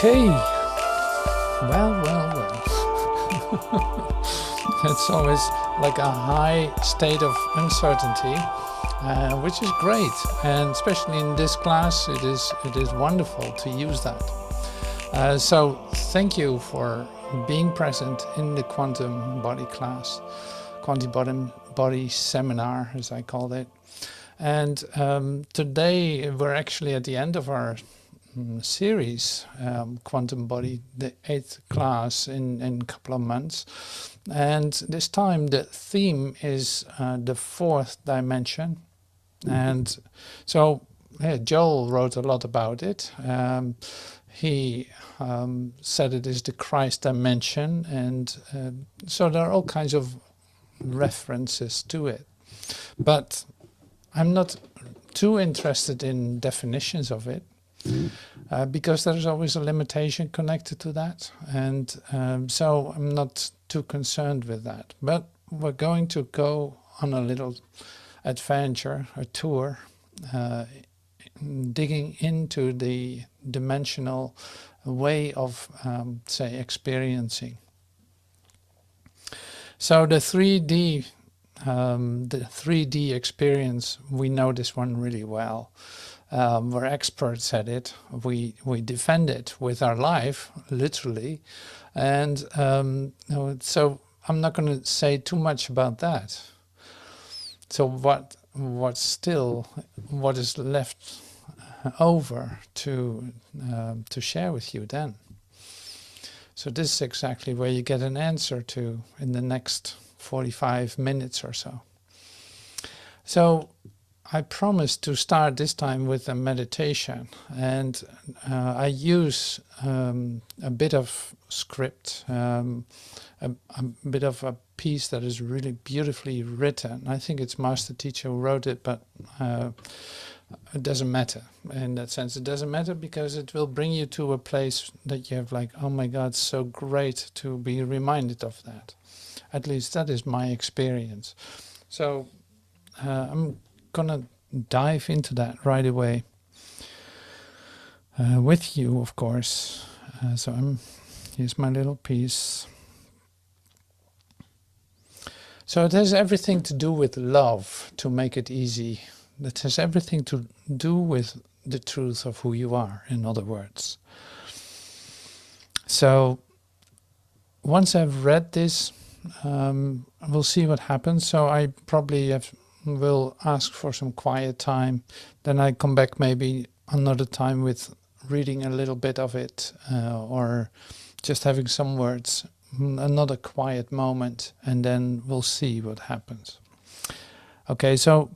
Okay, well. It's always like a high state of uncertainty, which is great, and especially in this class, it is wonderful to use that. So thank you for being present in the quantum body class, quantum body seminar, as I called it. And today we're actually at the end of our series, Quantum Body, the 8th class in a couple of months. And this time the theme is the 4th dimension. And so Joel wrote a lot about it. He said it is the Christ dimension, and so there are all kinds of references to it. But I'm not too interested in definitions of it, because there's always a limitation connected to that, and so I'm not too concerned with that. But we're going to go on a little adventure, a tour, digging into the dimensional way of, say, experiencing. So the 3D experience, we know this one really well. We're experts at it. We defend it with our life, literally, and so I'm not going to say too much about that. So what is left over to share with you then? So this is exactly where you get an answer to in the next 45 minutes or so. So I promised to start this time with a meditation, and I use a bit of script, a bit of a piece that is really beautifully written. I think it's Master Teacher who wrote it, but it doesn't matter in that sense. It doesn't matter because it will bring you to a place that you have like, oh my God, so great to be reminded of that. At least that is my experience. So I'm gonna dive into that right away with you, of course. Here's my little piece. So it has everything to do with love, to make it easy. It has everything to do with the truth of who you are, in other words. So once I've read this, we'll see what happens. So I probably will ask for some quiet time. Then I come back maybe another time with reading a little bit of it, or just having some words, another quiet moment, and then we'll see what happens. Okay, so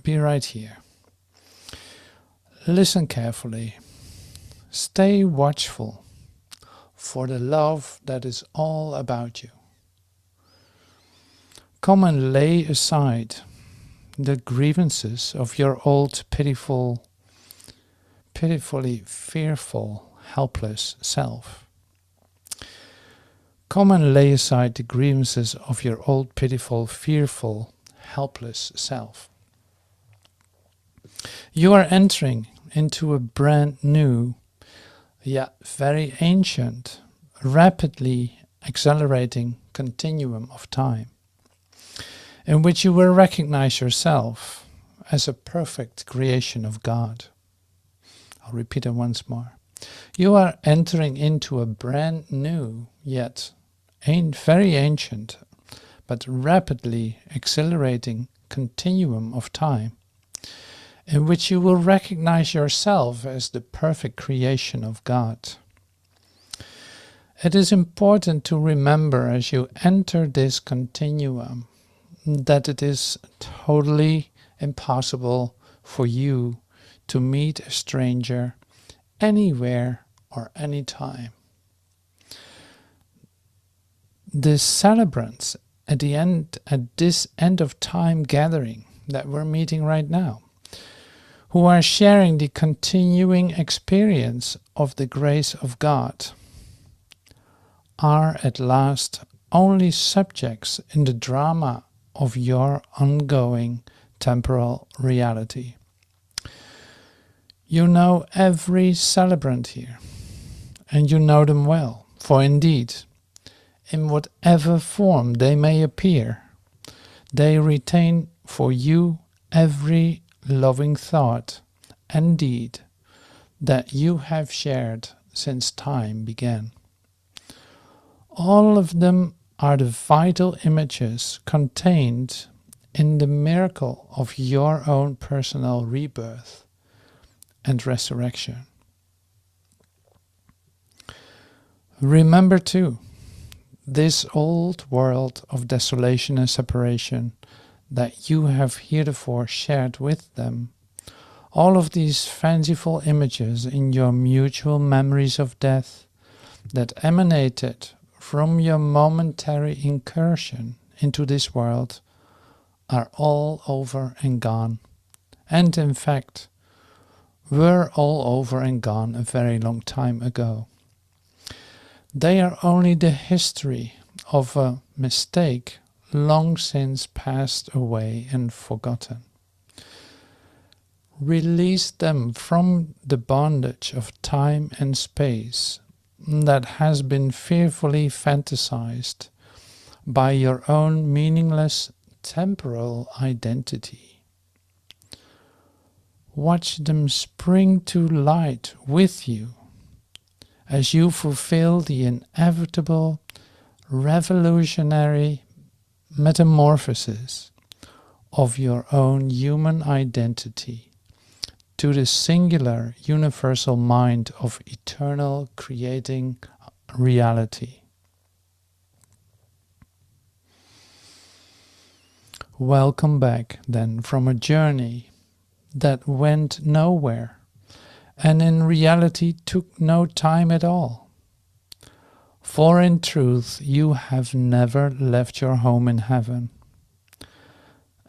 be right here. Listen carefully. Stay watchful for the love that is all about you. Come and lay aside the grievances of your old pitifully fearful, helpless self. Come and lay aside the grievances of your old pitiful, fearful, helpless self. You are entering into a brand new, yet very ancient, rapidly accelerating continuum of time, in which you will recognize yourself as a perfect creation of God. I'll repeat it once more. You are entering into a brand new, yet very ancient, but rapidly accelerating continuum of time, in which you will recognize yourself as the perfect creation of God. It is important to remember as you enter this continuum that it is totally impossible for you to meet a stranger anywhere or anytime. The celebrants at this end of time gathering that we're meeting right now, who are sharing the continuing experience of the grace of God, are at last only subjects in the drama of your ongoing temporal reality. You know every celebrant here, and you know them well, for indeed, in whatever form they may appear, they retain for you every loving thought and deed that you have shared since time began. All of them are the vital images contained in the miracle of your own personal rebirth and resurrection. Remember too, this old world of desolation and separation that you have heretofore shared with them, all of these fanciful images in your mutual memories of death that emanated from your momentary incursion into this world are all over and gone, and in fact were all over and gone a very long time ago. They are only the history of a mistake long since passed away and forgotten. Release them from the bondage of time and space that has been fearfully fantasized by your own meaningless temporal identity. Watch them spring to light with you as you fulfill the inevitable revolutionary metamorphosis of your own human identity to the singular universal mind of eternal creating reality. Welcome back then from a journey that went nowhere and in reality took no time at all. For in truth you have never left your home in heaven.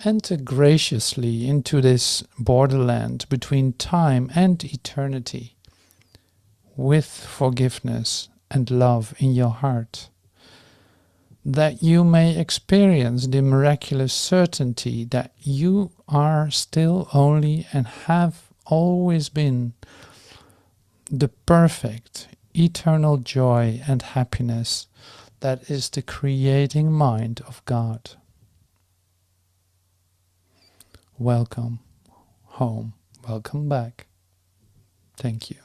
Enter graciously into this borderland between time and eternity, with forgiveness and love in your heart, that you may experience the miraculous certainty that you are still only and have always been the perfect, eternal joy and happiness that is the creating mind of God. Welcome home. Welcome back. Thank you.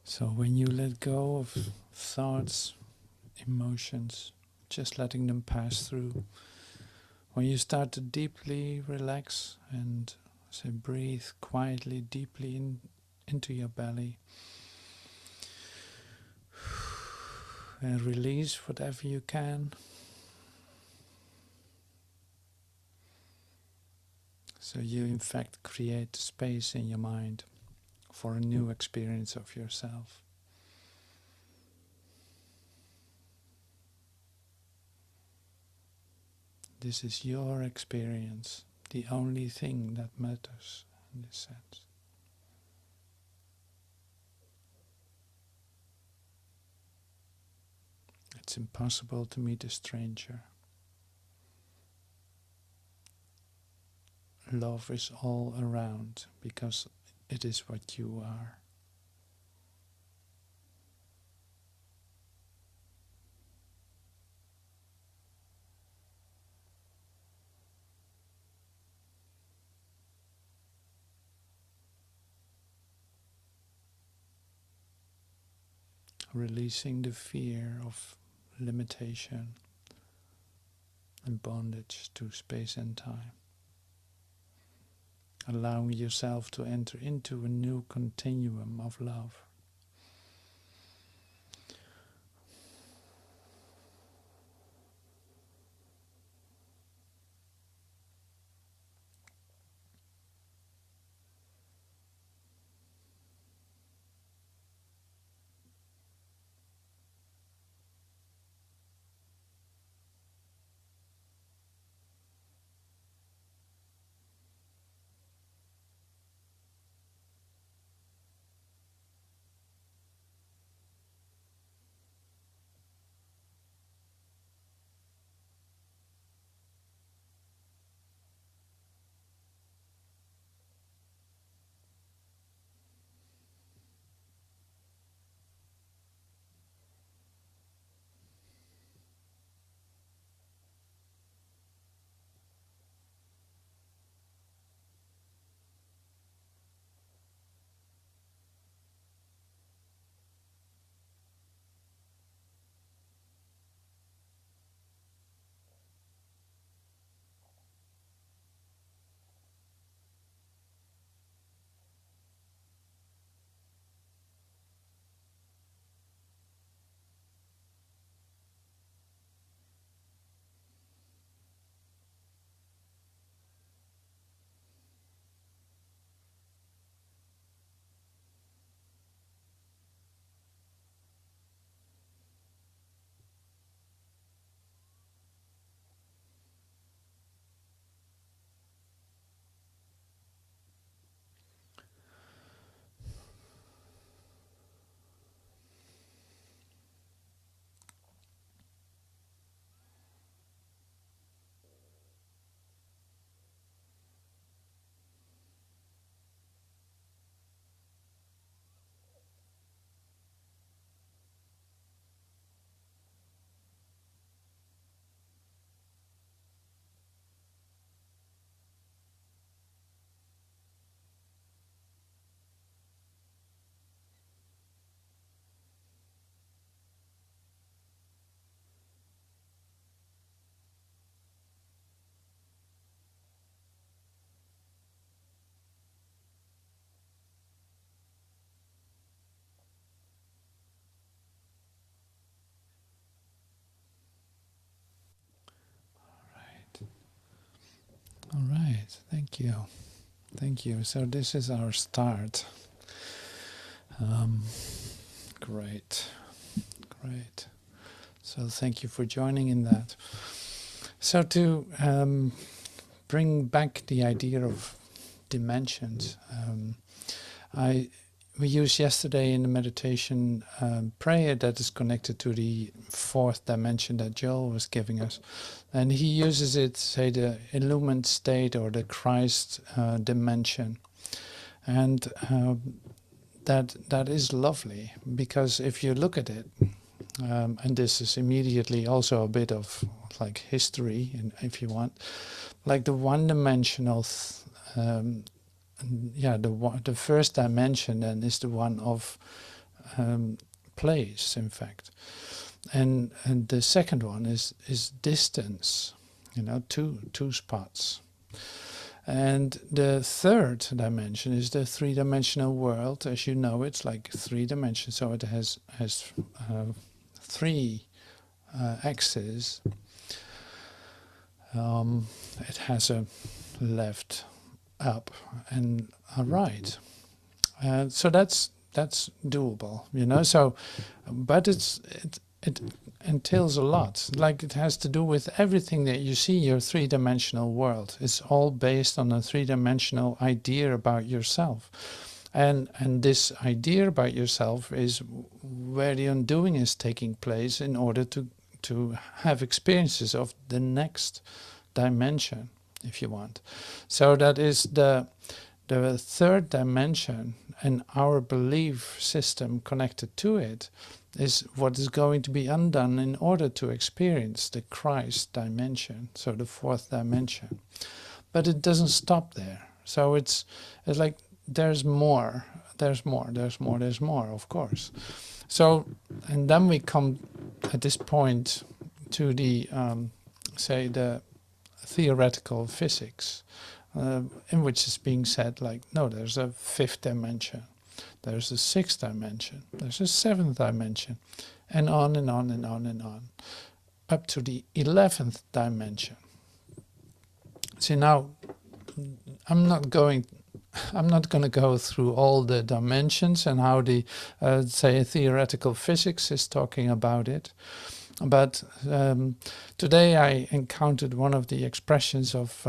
So when you let go of thoughts, emotions, just letting them pass through, when you start to deeply relax and say breathe quietly, deeply into your belly, and release whatever you can. So you in fact create space in your mind for a new experience of yourself. This is your experience, the only thing that matters in this sense. It's impossible to meet a stranger. Love is all around because it is what you are. Releasing the fear of limitation and bondage to space and time. Allowing yourself to enter into a new continuum of love. All right, thank you. Thank you. So this is our start. Great, great. So thank you for joining in that. So to bring back the idea of dimensions, we used yesterday in the meditation prayer that is connected to the fourth dimension that Joel was giving us. And he uses it, say, the illumined state or the Christ dimension. And that is lovely, because if you look at it, and this is immediately also a bit of like history, if you want, like the one-dimensional the first dimension then is the one of place, in fact. And the second one is distance, two spots. And the third dimension is the three-dimensional world. As you know, it's like 3 dimensions, so it has 3 axes. It has a left, up, and a right. So that's doable, So, but it entails a lot. Like, it has to do with everything that you see your 3-dimensional world. It's all based on a 3-dimensional idea about yourself. And this idea about yourself is where the undoing is taking place in order to have experiences of the next dimension, if you want. So that is the third dimension, and our belief system connected to it is what is going to be undone in order to experience the Christ dimension, so the 4th dimension. But it doesn't stop there. So it's like there's more, of course. So, and then we come at this point to the, say, the theoretical physics, in which is being said, like, no, there's a 5th dimension, there's a 6th dimension, there's a 7th dimension, and on and on and on and on, up to the 11th dimension. See, now, I'm not going to go through all the dimensions and how the, say, theoretical physics is talking about it. But today I encountered one of the expressions of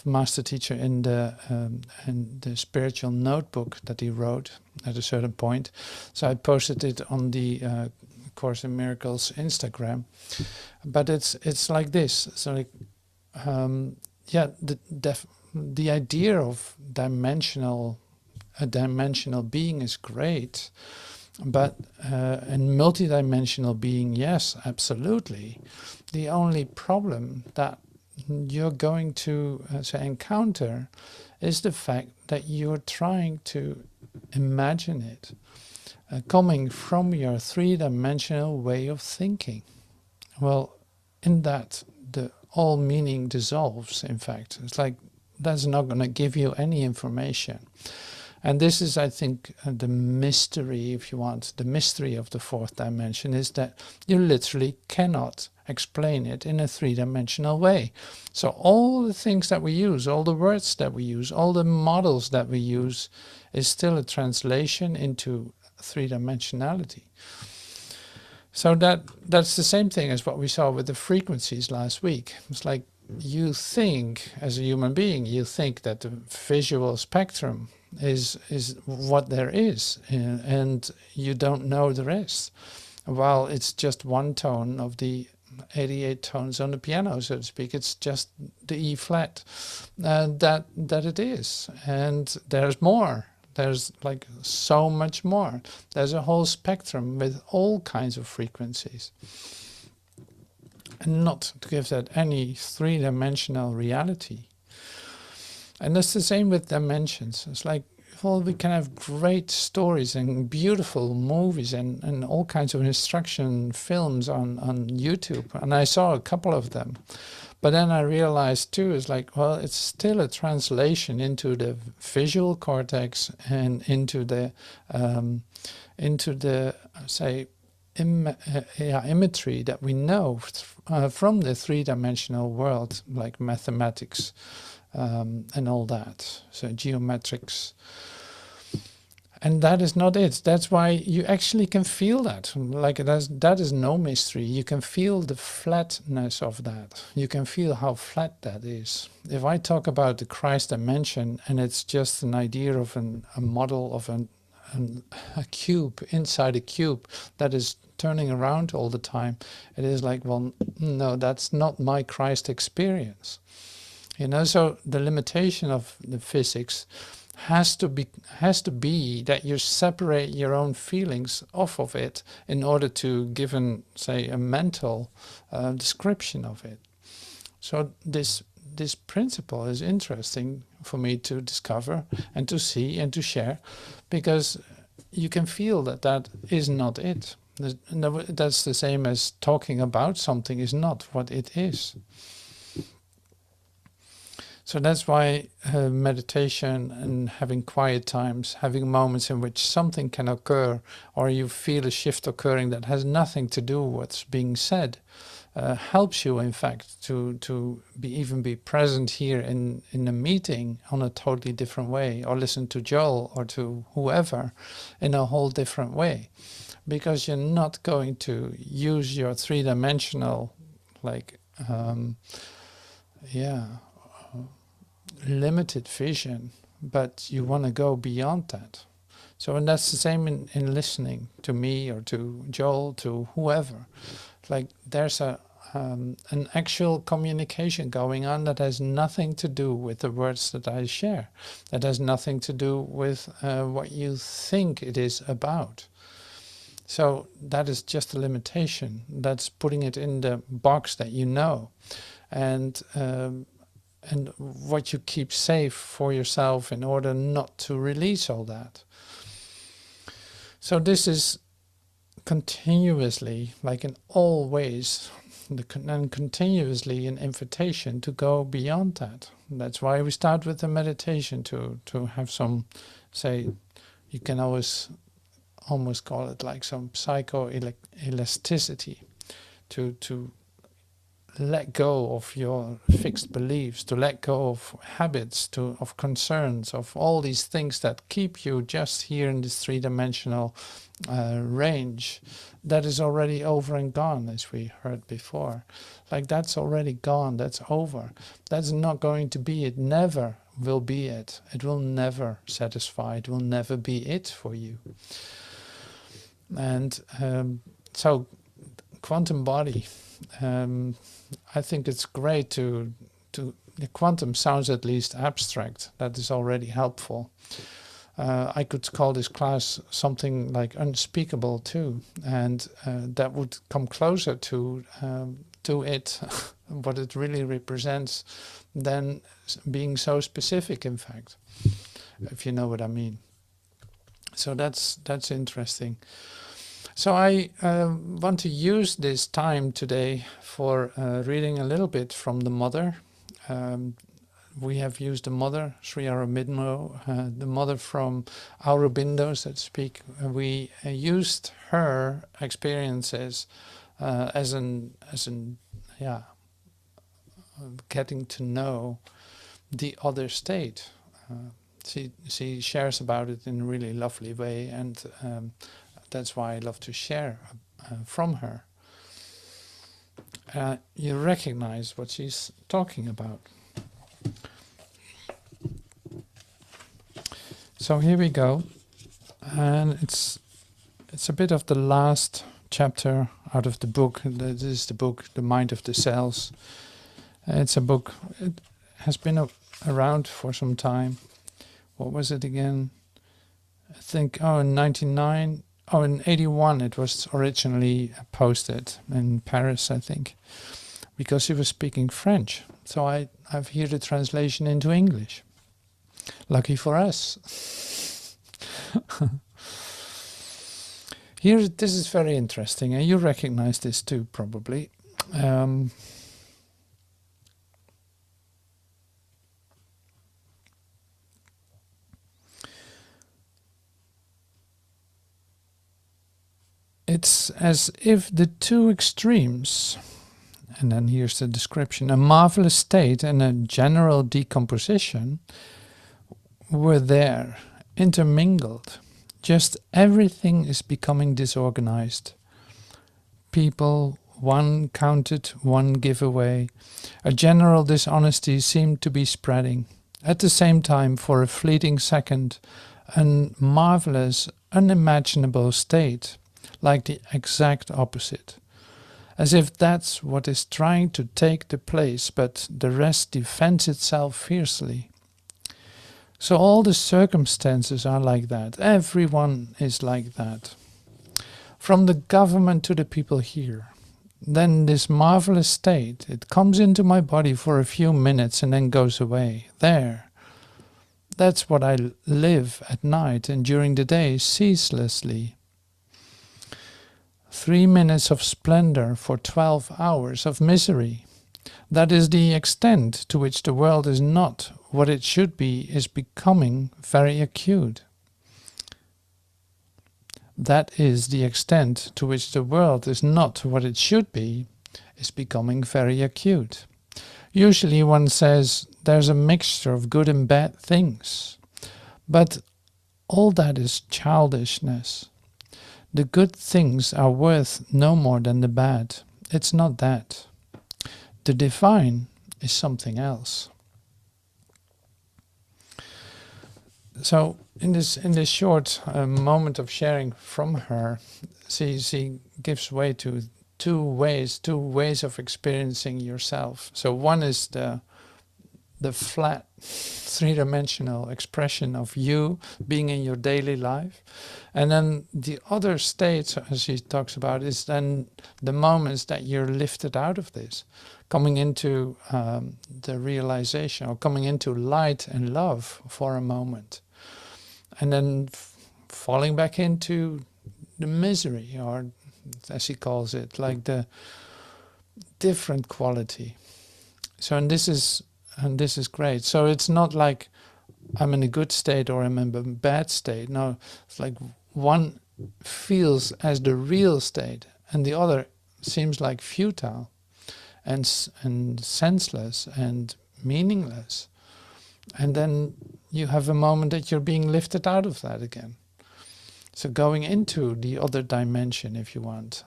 Master Teacher in the spiritual notebook that he wrote at a certain point. So I posted it on the Course in Miracles Instagram. But it's like this. So like, yeah, the idea of a dimensional being is great. But and multidimensional being, yes, absolutely. The only problem that you're going to encounter is the fact that you're trying to imagine it coming from your 3-dimensional way of thinking. Well, in that, the all meaning dissolves, in fact. It's like, that's not going to give you any information. And this is, I think, the mystery, if you want, the mystery of the 4th dimension is that you literally cannot explain it in a 3-dimensional way. So all the things that we use, all the words that we use, all the models that we use is still a translation into 3-dimensionality. So that's the same thing as what we saw with the frequencies last week. It's like, you think, as a human being, you think that the visual spectrum is what there is, and you don't know the rest. While it's just one tone of the 88 tones on the piano, so to speak. It's just the E flat that it is, and there's more. There's like so much more. There's a whole spectrum with all kinds of frequencies. And not to give that any 3-dimensional reality. And that's the same with dimensions. It's like, well, we can have great stories and beautiful movies and all kinds of instruction films on YouTube. And I saw a couple of them. But then I realized too, it's like, well, it's still a translation into the visual cortex and into the say, imagery that we know from the 3-dimensional world, like mathematics and all that, so geometrics. And that is not it. That's why you actually can feel that. Like that is no mystery. You can feel the flatness of that. You can feel how flat that is. If I talk about the Christ dimension and it's just an idea of a model of a cube inside a cube that is turning around all the time, it is like, well, no, that's not my Christ experience. You know, so the limitation of the physics has to be that you separate your own feelings off of it in order to give say a mental description of it. So this principle is interesting for me to discover and to see and to share, because you can feel that that is not it. That's the same as talking about something is not what it is. So that's why meditation and having quiet times, having moments in which something can occur, or you feel a shift occurring that has nothing to do with what's being said, helps you, in fact, to even be present here in a meeting on a totally different way, or listen to Joel or to whoever in a whole different way, because you're not going to use your three-dimensional, like, limited vision, but you want to go beyond that. So, and that's the same in listening to me or to Joel, to whoever. Like there's an actual communication going on that has nothing to do with the words that I share. That has nothing to do with what you think it is about. So that is just a limitation. That's putting it in the box that you know. And what you keep safe for yourself in order not to release all that. So this is continuously, like in all ways, and continuously an invitation to go beyond that. That's why we start with the meditation, to have some, say, you can almost call it like some psycho-elasticity, to let go of your fixed beliefs, to let go of habits, of concerns, of all these things that keep you just here in this three-dimensional range that is already over and gone, as we heard before. Like that's already gone, that's over. That's not going to be it, never will be it. It will never satisfy, it will never be it for you. And so quantum body, I think it's great to the quantum sounds at least abstract. That is already helpful. I could call this class something like unspeakable too, and that would come closer to it, what it really represents, than being so specific. In fact, if you know what I mean. So that's interesting. So I want to use this time today for reading a little bit from the Mother. We have used the Mother, Sri Aurobindo, the Mother from Aurobindo, so to speak. We used her experiences as getting to know the other state. She shares about it in a really lovely way, and that's why I love to share from her. You recognize what she's talking about. So here we go, and it's a bit of the last chapter out of the book. This is the book, The Mind of the Cells. It's a book, it has been around for some time. What was it again? I think, in 81 it was originally posted in Paris, I think, because she was speaking French. So I've here the translation into English. Lucky for us. Here, this is very interesting, and you recognize this too, probably. It's as if the two extremes, and then here's the description, a marvelous state and a general decomposition, were there, intermingled. Just everything is becoming disorganized. People, one counted, one giveaway. A general dishonesty seemed to be spreading. At the same time, for a fleeting second, a marvelous, unimaginable state, like the exact opposite. As if that's what is trying to take the place, but the rest defends itself fiercely. So all the circumstances are like that. Everyone is like that. From the government to the people here. Then this marvelous state, it comes into my body for a few minutes and then goes away. There. That's what I live at night and during the day ceaselessly. 3 minutes of splendor for 12 hours of misery. That is the extent to which the world is not what it should be, is becoming very acute. That is the extent to which the world is not what it should be, is becoming very acute. Usually one says there's a mixture of good and bad things, but all that is childishness. The good things are worth no more than the bad. It's not that. The divine is something else. So in this short moment of sharing from her, she gives way to two ways of experiencing yourself. So one is the flat, three-dimensional expression of you being in your daily life. And then the other state, as she talks about, is then the moments that you're lifted out of this, coming into the realization, or coming into light and love for a moment. And then falling back into the misery, or as he calls it, like the different quality. So, and this is great. So it's not like I'm in a good state or I'm in a bad state. No, it's like one feels as the real state and the other seems like futile and senseless and meaningless. And then you have a moment that you're being lifted out of that again. So going into the other dimension, if you want.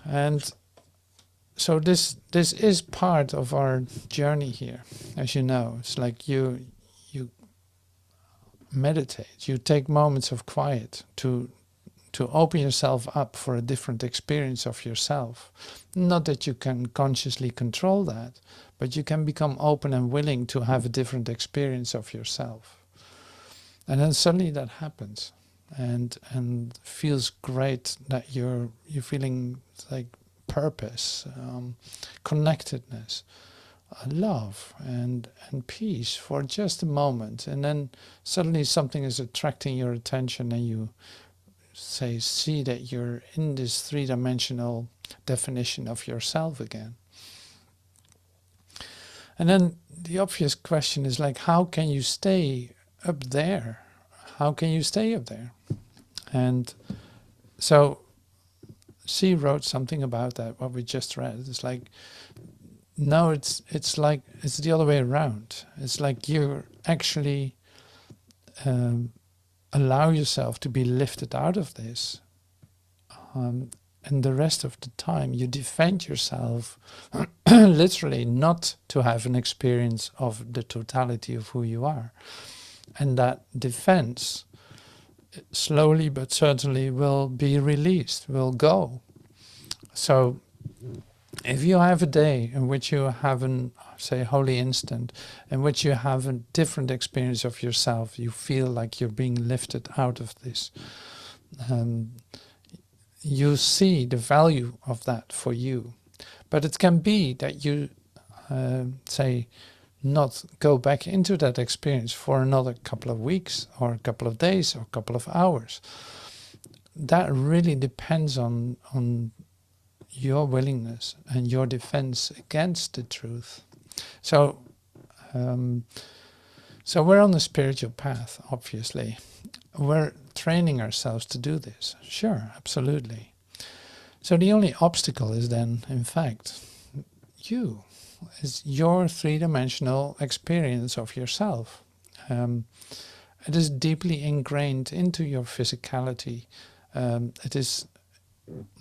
And so this is part of our journey here, as you know. It's like you meditate, you take moments of quiet to open yourself up for a different experience of yourself. Not that you can consciously control that, but you can become open and willing to have a different experience of yourself. And then suddenly that happens, and feels great that you're feeling like purpose, connectedness, love and peace for just a moment. And then suddenly something is attracting your attention and you see that you're in this three-dimensional definition of yourself again. And then the obvious question is like, how can you stay up there? How can you stay up there? And so she wrote something about that, what we just read. It's like, no, it's like, it's the other way around. It's like you actually allow yourself to be lifted out of this. And the rest of the time you defend yourself literally not to have an experience of the totality of who you are. And that defense slowly but certainly will be released, will go. So if you have a day in which you have an, say, holy instant, in which you have a different experience of yourself, you feel like you're being lifted out of this, you see the value of that for you. But it can be that you, say, not go back into that experience for another couple of weeks or a couple of days or a couple of hours. That really depends on your willingness and your defense against the truth. So we're on the spiritual path, obviously. We're training ourselves to do this. Sure, absolutely. So the only obstacle is then, in fact, you. Is your three-dimensional experience of yourself. It is deeply ingrained into your physicality. It is,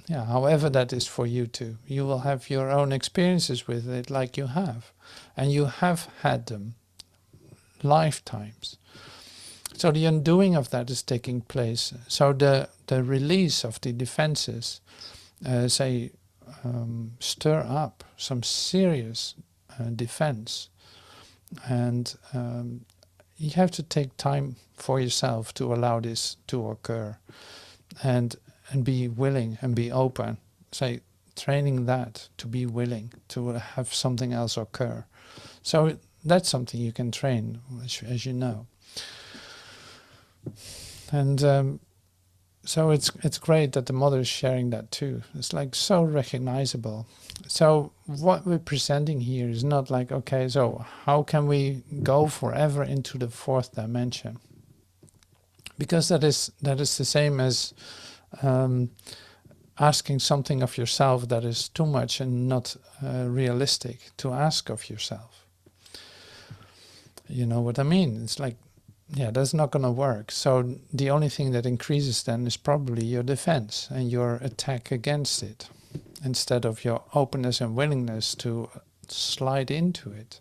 however that is for you too. You will have your own experiences with it like you have. And you have had them lifetimes. So the undoing of that is taking place. So the release of the defenses, stir up some serious defense, and you have to take time for yourself to allow this to occur, and be willing and be open. Training that to be willing to have something else occur. So that's something you can train, as you know. And so it's great that the mother is sharing that too. It's like so recognizable. So what we're presenting here is not like, okay, so how can we go forever into the fourth dimension? Because that is the same as asking something of yourself that is too much and not realistic to ask of yourself. You know what I mean? It's like, yeah, that's not going to work. So the only thing that increases then is probably your defense and your attack against it, instead of your openness and willingness to slide into it.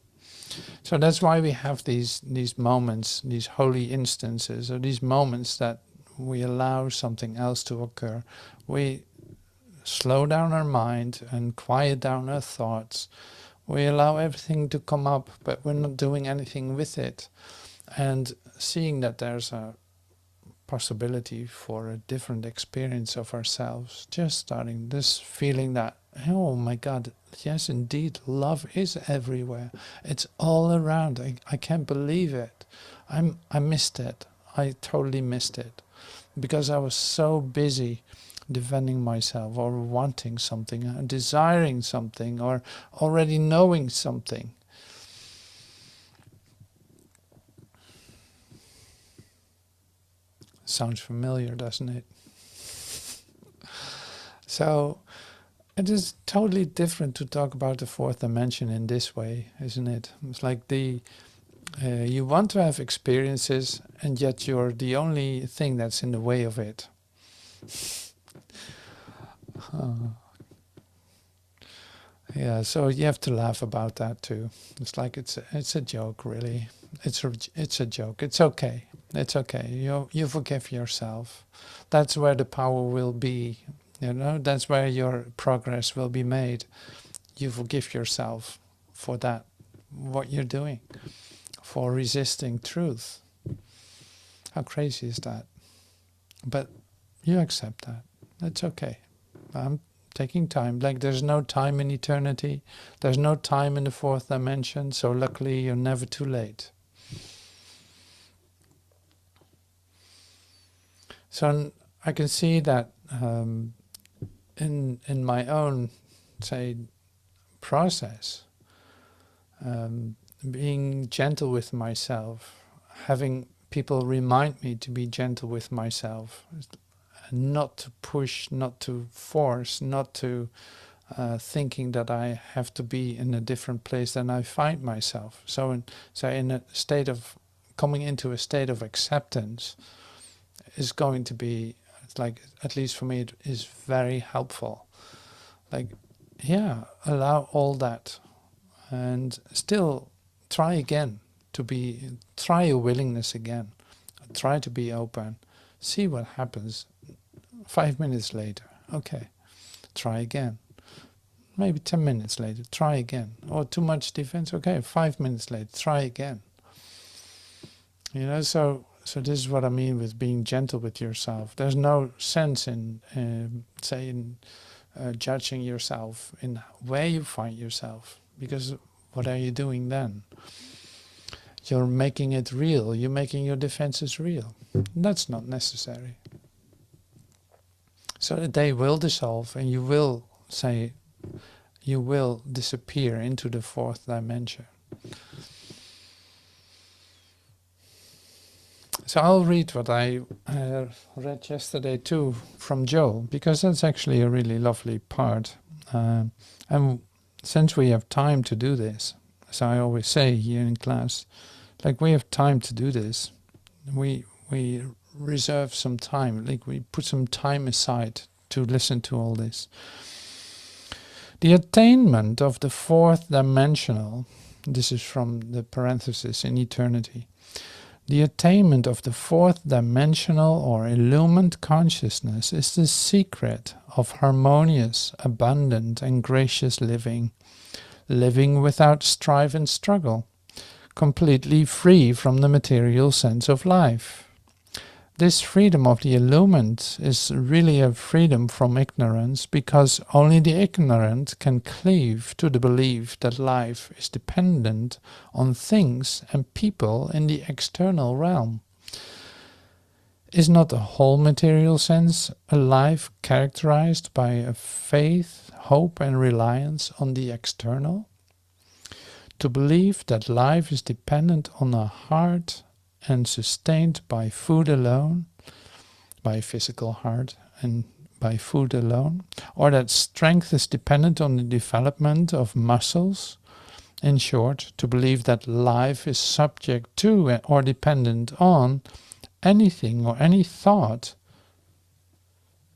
So that's why we have these moments, these holy instances, or these moments that we allow something else to occur. We slow down our mind and quiet down our thoughts. We allow everything to come up, but we're not doing anything with it. And seeing that there's a possibility for a different experience of ourselves, just starting this feeling that, oh my God, yes, indeed, love is everywhere. It's all around. I can't believe it. I missed it. I totally missed it because I was so busy defending myself or wanting something, desiring something, or already knowing something. Sounds familiar, doesn't it? So it is totally different to talk about the fourth dimension in this way, isn't it? It's like you want to have experiences, and yet you're the only thing that's in the way of it. Yeah, so you have to laugh about that too. It's like it's a joke, really. It's a joke. It's okay. It's okay. You forgive yourself. That's where the power will be. You know, that's where your progress will be made. You forgive yourself for that, what you're doing, for resisting truth. How crazy is that? But you accept that. That's okay. I'm taking time. Like, there's no time in eternity. There's no time in the fourth dimension. So luckily, you're never too late. So I can see that in my own, say, process, being gentle with myself, having people remind me to be gentle with myself, not to push, not to force, not to thinking that I have to be in a different place than I find myself. So in a state of coming into a state of acceptance is going to be, it's like, at least for me, it is very helpful. Like, yeah, allow all that and still try again try your willingness again. Try to be open. See what happens 5 minutes later. Okay, try again. Maybe 10 minutes later, try again. Or too much defense. Okay, 5 minutes later, try again. You know, so this is what I mean with being gentle with yourself. There's no sense in, judging yourself in where you find yourself. Because what are you doing then? You're making it real. You're making your defenses real. That's not necessary. So that they will dissolve and you will disappear into the fourth dimension. So I'll read what I read yesterday too from Joel, because that's actually a really lovely part. And since we have time to do this, as I always say here in class, like, we have time to do this. We reserve some time, like we put some time aside to listen to all this. The attainment of the fourth dimensional, this is from the parenthesis in eternity, the attainment of the fourth dimensional or illumined consciousness is the secret of harmonious, abundant and gracious living without strife and struggle, completely free from the material sense of life. this freedom of the illumined is really a freedom from ignorance, because only the ignorant can cleave to the belief that life is dependent on things and people in the external realm. Is not the whole material sense a life characterized by a faith, hope and reliance on the external? To believe that life is dependent on a heart and sustained by food alone, by physical heart and by food alone, or that strength is dependent on the development of muscles. In short, to believe that life is subject to or dependent on anything or any thought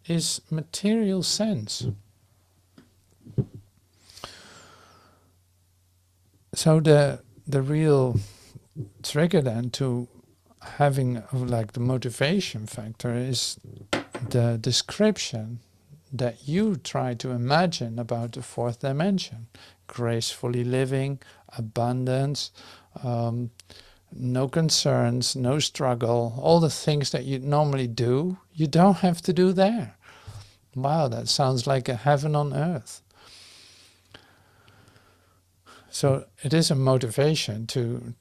is material sense. So the real trigger then to having like the motivation factor is the description that you try to imagine about the fourth dimension. Gracefully living, abundance, no concerns, no struggle, all the things that you normally do, you don't have to do there. Wow, that sounds like a heaven on earth. So it is a motivation to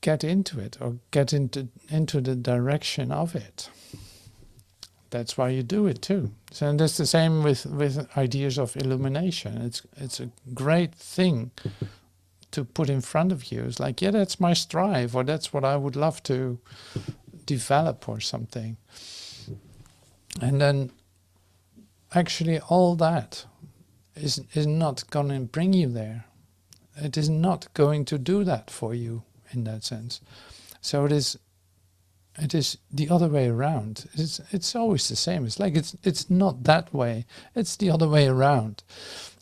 get into it, or get into the direction of it. That's why you do it too. So, and that's the same with ideas of illumination. It's a great thing to put in front of you. It's like, yeah, that's my strive, or that's what I would love to develop or something. And then actually all that is not going to bring you there. It is not going to do that for you in that sense. So it is the other way around. It's always the same. It's like it's not that way. It's the other way around.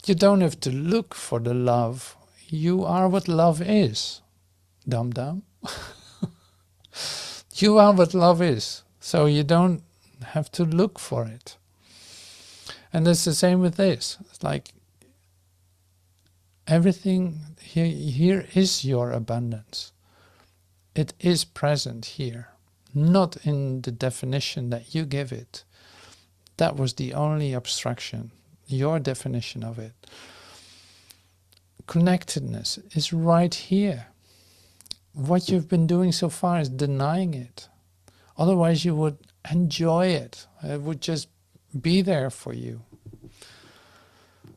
You don't have to look for the love. You are what love is. Dum-dum. You are what love is. So you don't have to look for it. And it's the same with this. It's like everything here is your abundance. It is present here. Not in the definition that you give it. That was the only abstraction, your definition of it. Connectedness is right here. What you've been doing so far is denying it. Otherwise you would enjoy it. It would just be there for you.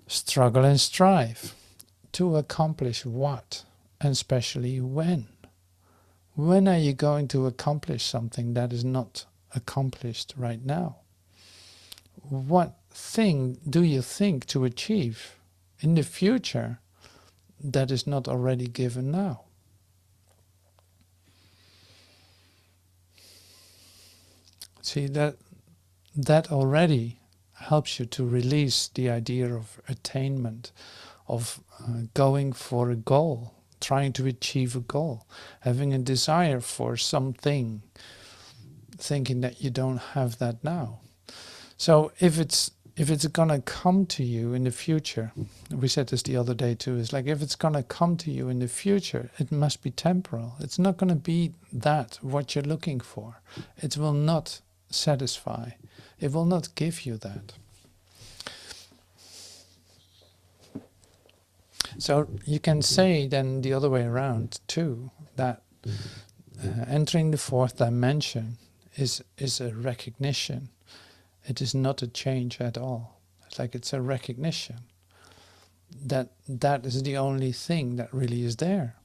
Struggle and strive. To accomplish what? And especially when? When are you going to accomplish something that is not accomplished right now? What thing do you think to achieve in the future that is not already given now? See, that already helps you to release the idea of attainment, of going for a goal, trying to achieve a goal, having a desire for something, thinking that you don't have that now. So if it's gonna come to you in the future, we said this the other day too, is like if it's gonna come to you in the future, it must be temporal. It's not gonna be that what you're looking for. It will not satisfy. It will not give you that. So you can say then the other way around too, that entering the fourth dimension is a recognition. It is not a change at all. It's like it's a recognition that that is the only thing that really is there.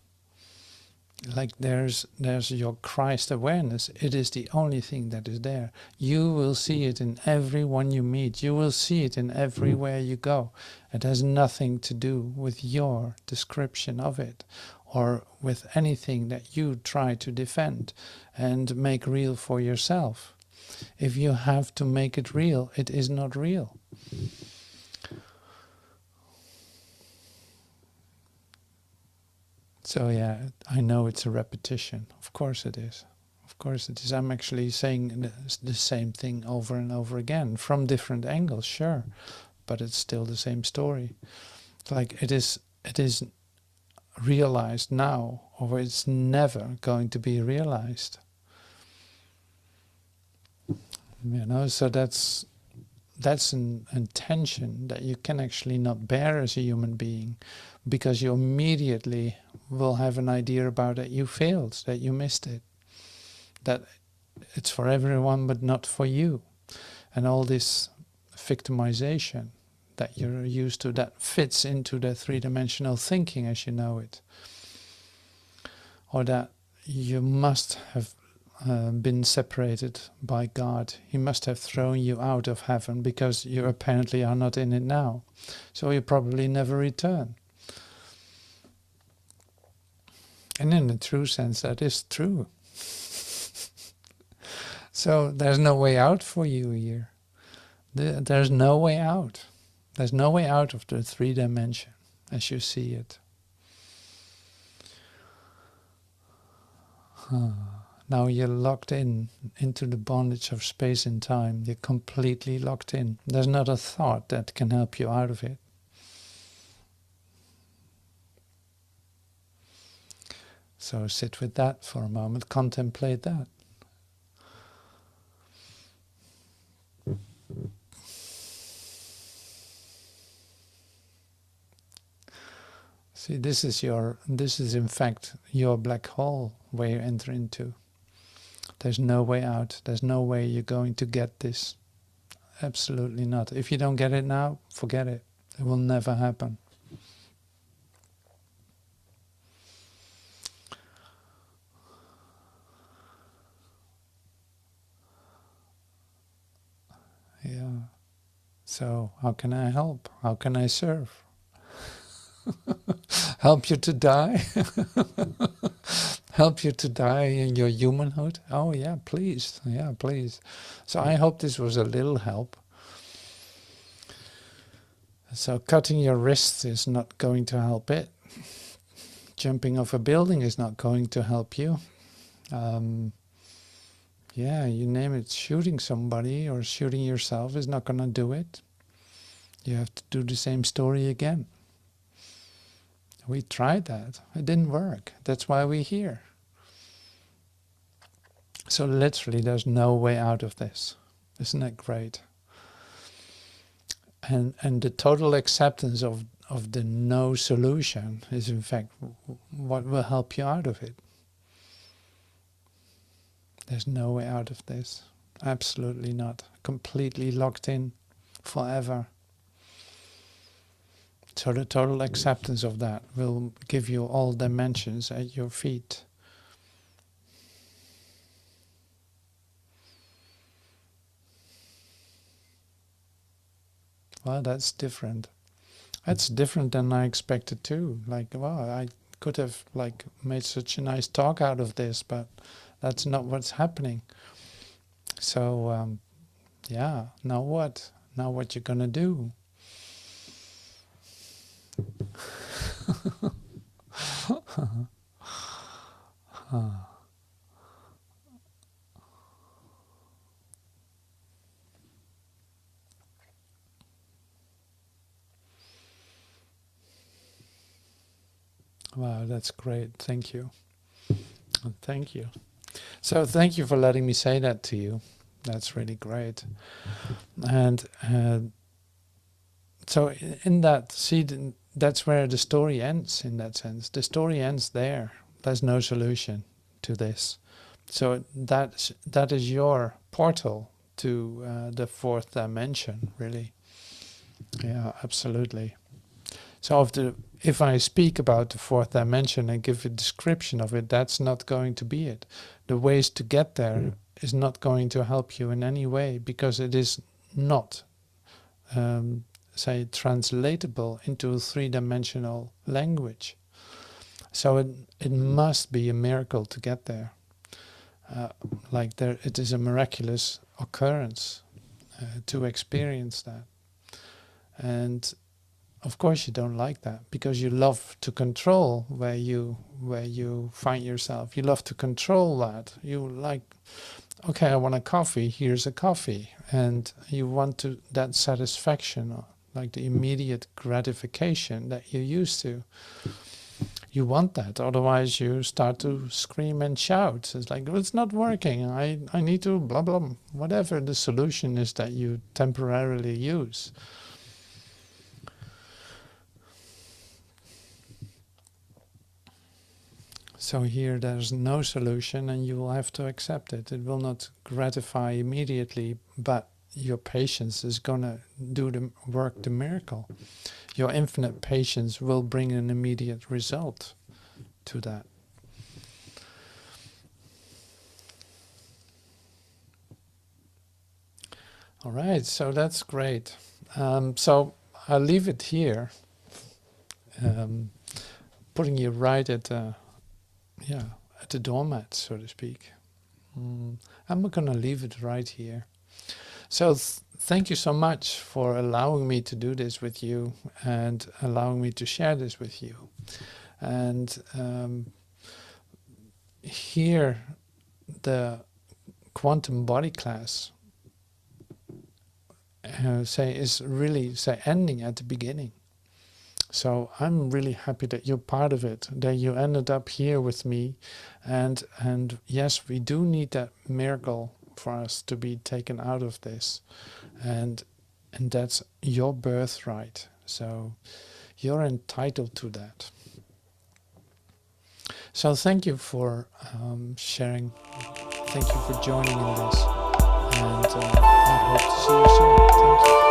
Like there's your Christ awareness. It is the only thing that is there. You will see it in everyone you meet. You will see it in everywhere you go. It has nothing to do with your description of it or with anything that you try to defend and make real for yourself. If you have to make it real, it is not real. So yeah, I know it's a repetition. Of course it is. Of course it is. I'm actually saying the same thing over and over again from different angles, sure, but it's still the same story. It's like it is realized now, or it's never going to be realized. You know, so that's an intention that you can actually not bear as a human being, because you immediately will have an idea about that you failed, that you missed it, that it's for everyone but not for you. And all this victimization that you're used to, that fits into the three-dimensional thinking as you know it. Or that you must have been separated by God. He must have thrown you out of heaven because you apparently are not in it now. So you probably never return. And in the true sense, that is true. So there's no way out for you here. There's no way out. There's no way out of the three dimension as you see it. Now you're locked into the bondage of space and time. You're completely locked in. There's not a thought that can help you out of it. So sit with that for a moment, contemplate that. See, this is in fact your black hole where you enter into. There's no way out. There's no way you're going to get this. Absolutely not. If you don't get it now, forget it. It will never happen. Yeah. So how can I help? How can I serve? Help you to die? Help you to die in your humanhood? Oh yeah, please. Yeah, please. So I hope this was a little help. So cutting your wrists is not going to help it. Jumping off a building is not going to help you. Yeah, you name it. Shooting somebody or shooting yourself is not going to do it. You have to do the same story again. We tried that. It didn't work. That's why we're here. So literally there's no way out of this. Isn't that great? And the total acceptance of the no solution is in fact what will help you out of it. There's no way out of this. Absolutely not. Completely locked in forever. So the total acceptance of that will give you all dimensions at your feet. Well, that's different. That's different than I expected too. Like, well, I could have like made such a nice talk out of this, but that's not what's happening. So, yeah, now what? Now what you're gonna do? Wow, that's great. Thank you. Thank you. So thank you for letting me say that to you. That's really great. And so in that, see, that's where the story ends in that sense. The story ends there. There's no solution to this. So that is your portal to the fourth dimension, really. Yeah, absolutely. So if I speak about the fourth dimension and give a description of it, that's not going to be it. The ways to get there is not going to help you in any way, because it is not, say, translatable into a three-dimensional language. So it must be a miracle to get there. It is a miraculous occurrence to experience that. And of course you don't like that, because you love to control where you find yourself. You love to control that. You like, okay, I want a coffee, here's a coffee. And you want that satisfaction, like the immediate gratification that you're used to. You want that, otherwise you start to scream and shout. It's like, well, it's not working. I need to blah, blah, whatever the solution is that you temporarily use. So here there's no solution and you will have to accept it. It will not gratify immediately, but your patience is going to do the work, the miracle. Your infinite patience will bring an immediate result to that. All right, so that's great. So I'll leave it here, putting you right at the doormat, so to speak. I'm going to leave it right here. So thank you so much for allowing me to do this with you and allowing me to share this with you. And here the quantum body class is really ending at the beginning. So I'm really happy that you're part of it, that you ended up here with me, and yes, we do need that miracle for us to be taken out of this, and that's your birthright. So you're entitled to that. So thank you for sharing. Thank you for joining in this, and I hope to see you soon. Thank you.